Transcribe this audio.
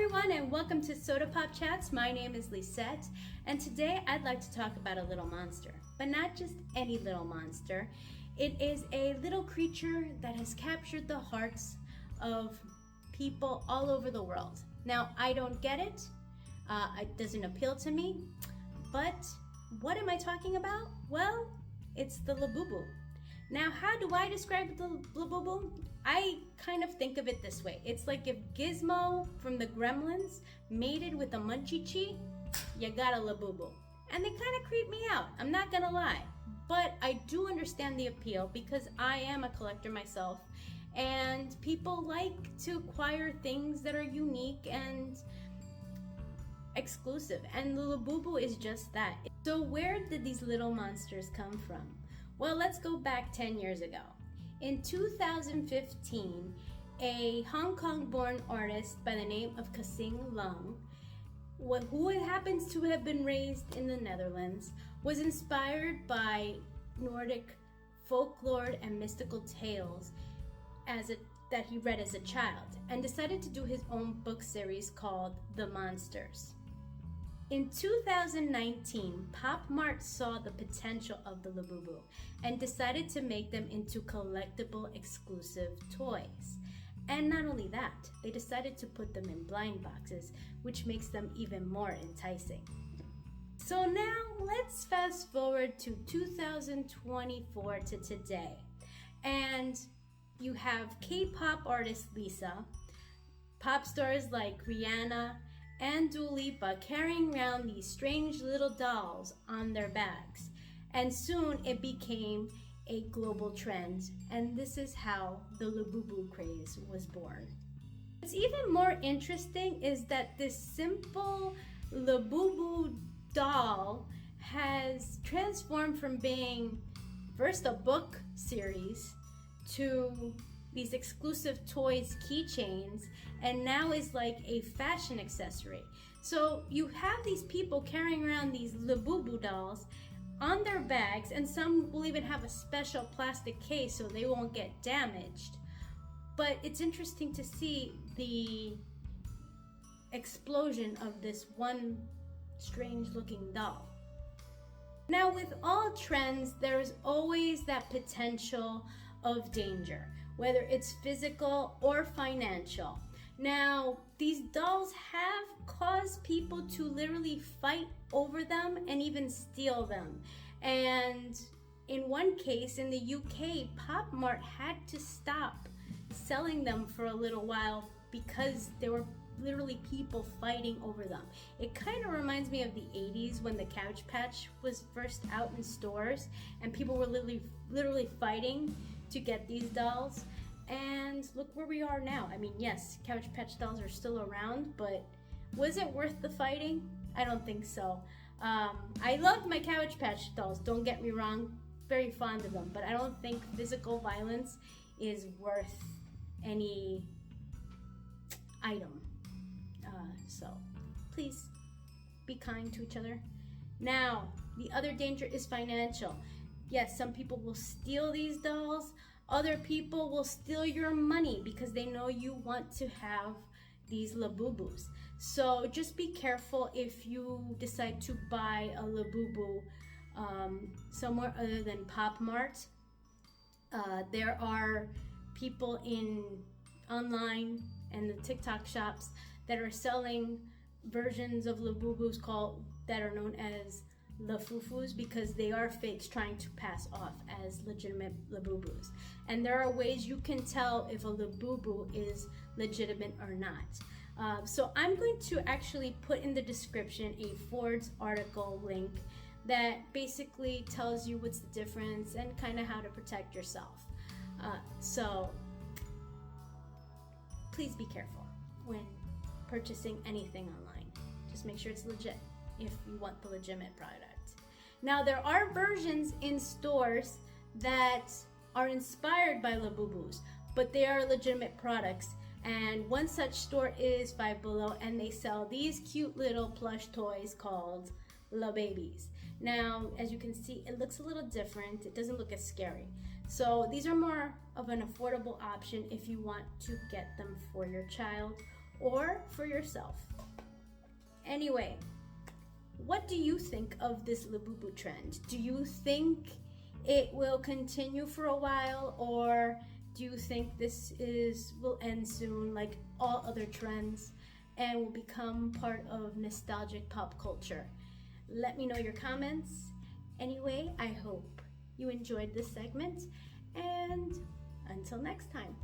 everyone, and welcome to Soda Pop Chats. My name is Lisette, and today I'd like to talk about a little monster, but not just any little monster. It is a little creature that has captured the hearts of people all over the world. Now, I don't get it. It doesn't appeal to me, but what am I talking about? Well, it's the Labubu. Now, how do I describe the Labubu? I kind of think of it this way. It's like if Gizmo from the Gremlins mated with a Munchie, you got a Labubu. And they kind of creep me out, I'm not gonna lie. But I do understand the appeal because I am a collector myself, and people like to acquire things that are unique and exclusive, and the Labubu is just that. So where did these little monsters come from? Well, let's go back 10 years ago. In 2015, a Hong Kong-born artist by the name of Kasing Lung, who happens to have been raised in the Netherlands, was inspired by Nordic folklore and mystical tales that he read as a child, and decided to do his own book series called The Monsters. In 2019, Pop Mart saw the potential of the Labubu and decided to make them into collectible exclusive toys. And not only that, they decided to put them in blind boxes, which makes them even more enticing. So now let's fast forward to 2024 to today. And you have K-pop artist Lisa, pop stars like Rihanna, and Dua Lipa carrying around these strange little dolls on their bags. And soon it became a global trend, and this is how the Labubu craze was born. What's even more interesting is that this simple Labubu doll has transformed from being first a book series to these exclusive toys, keychains, and now is like a fashion accessory. So you have these people carrying around these Labubu dolls on their bags, and some will even have a special plastic case so they won't get damaged. But it's interesting to see the explosion of this one strange looking doll. Now, with all trends, there's always that potential of danger, whether it's physical or financial. Now, these dolls have caused people to literally fight over them and even steal them. And in one case in the UK, Pop Mart had to stop selling them for a little while because there were literally people fighting over them. It kind of reminds me of the 80s when the Cabbage Patch was first out in stores and people were literally fighting to get these dolls. And look where we are now. I mean, yes, Cabbage Patch dolls are still around, but was it worth the fighting? I don't think so. I loved my Cabbage Patch dolls, don't get me wrong, very fond of them, but I don't think physical violence is worth any item. So please be kind to each other. Now, the other danger is financial. Yes, some people will steal these dolls. Other people will steal your money because they know you want to have these Labubus. So just be careful if you decide to buy a Labubu somewhere other than Pop Mart. There are people online and the TikTok shops that are selling versions of Labubus that are known as Lafufus because they are fakes trying to pass off as legitimate Labubus. And there are ways you can tell if a Labubu is legitimate or not. So I'm going to actually put in the description a Forbes article link that basically tells you what's the difference and kind of how to protect yourself. So please be careful when purchasing anything online. Just make sure it's legit if you want the legitimate product. Now, there are versions in stores that are inspired by Labubus, but they are legitimate products. And one such store is Five Below, and they sell these cute little plush toys called Labubus. Now, as you can see, it looks a little different. It doesn't look as scary. So these are more of an affordable option if you want to get them for your child or for yourself. Anyway, what do you think of this Labubu trend? Do you think it will continue for a while, or do you think this will end soon like all other trends and will become part of nostalgic pop culture? Let me know your comments. Anyway, I hope you enjoyed this segment, and until next time.